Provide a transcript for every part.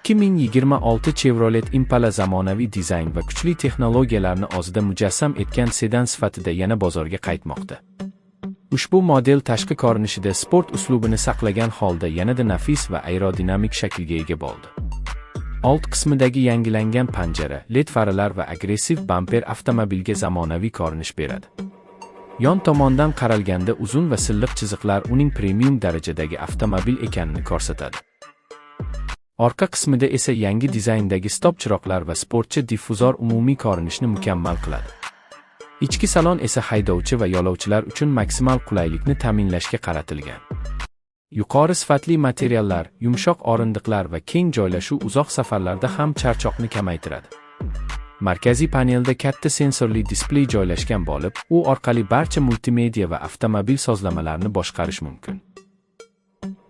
2026 Chevrolet Impala zamonaviy dizayn va kuchli texnologiyalarni o'zida mujassam etgan sedan sifatida yana bozorga qaytmoqda. Ushbu model tashqi ko'rinishida sport uslubini saqlagan holda yanada nafis va aerodinamik shaklga ega bo'ldi. Old qismidagi yangilangan panjara, LED faralar va agressiv bamper avtomobilga zamonaviy ko'rinish beradi. Yon tomondan qaralganda uzun va silliq chiziqlar uning premium darajadagi avtomobil ekanini ko'rsatadi. Orqa qismida esa yangi dizayndagi stop chiroqlar va sportchi diffuzor umumiy ko'rinishni mukammal qiladi. Ichki salon esa haydovchi va yo'lovchilar uchun maksimal qulaylikni ta'minlashga qaratilgan. Yuqori sifatli materiallar, yumshoq o'rindiqlar va keng joylashuv uzoq safarlarda ham charchoqni kamaytiradi. Markaziy panelda katta sensorli displey joylashgan bo'lib, u orqali barcha multimedia va avtomobil sozlamalarini boshqarish mumkin.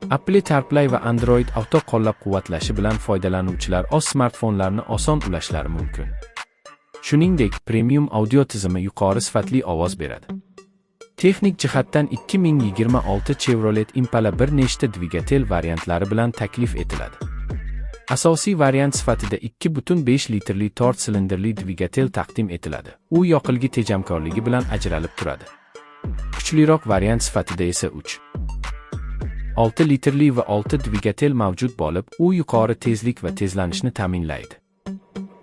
Apple CarPlay va Android Auto qo'llab-quvvatlashi bilan foydalanuvchilar o'z smartfonlarini oson ulashlari mumkin. Shuningdek, premium audio tizimi yuqori sifatli ovoz beradi. Texnik jihatdan 2026 Chevrolet Impala bir nechta dvigatel variantlari bilan taklif etiladi. Asosiy variant sifatida 2.5 litrli 4 silindrli dvigatel taqdim etiladi. U yoqilg'i tejamkorligi bilan ajralib turadi. Kuchliroq variant sifatida esa 6 litrli va 6 dvigatel mavjud bo'lib, u yuqori tezlik va tezlanishni ta'minlaydi.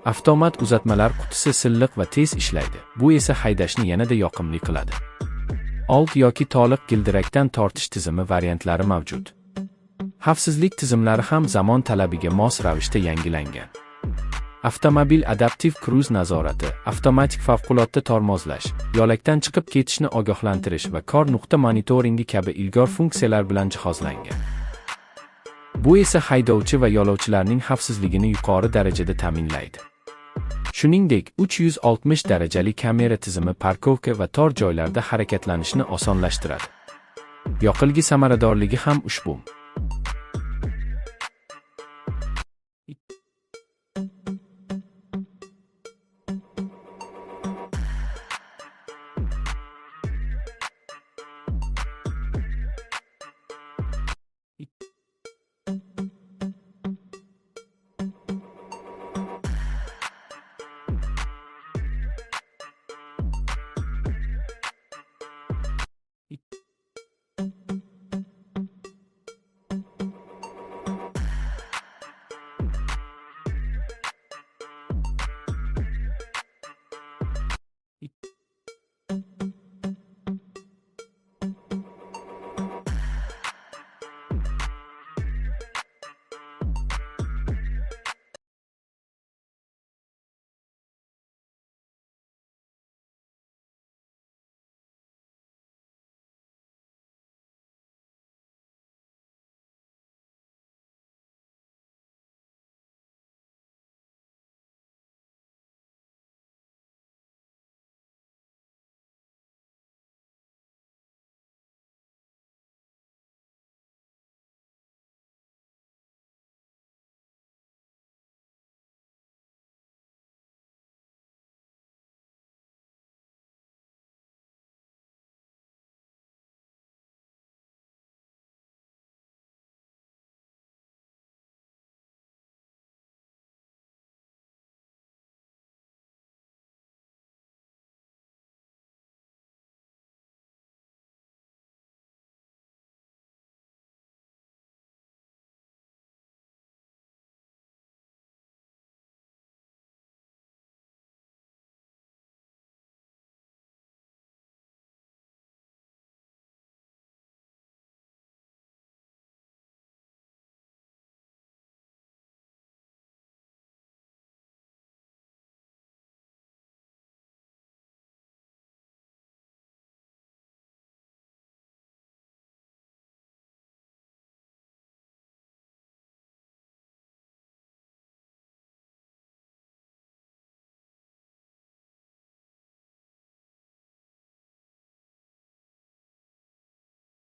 Avtomat uzatmalar qutisi silliq va tez ishlaydi. Bu esa haydashni yanada yoqimli qiladi. Old yoki to'liq gildirakdan tortish tizimi variantlari mavjud. Xavfsizlik tizimlari ham zamon talabiga mos ravishda yangilangan. Avtomobil adaptiv kruz nazorati, avtomatik favqulodda tormozlash, yo'lakdan chiqib ketishni ogohlantirish va kor nuqta monitoringi kabi ilg'or funksiyalar bilan jihozlangan. Bu esa haydovchi va yo'lovchilarning xavfsizligini yuqori darajada ta'minlaydi. Shuningdek, 360 darajali kamera tizimi parkovka va tor joylarda harakatlanishni osonlashtiradi. Yoqilg'i samaradorligi ham ushbu.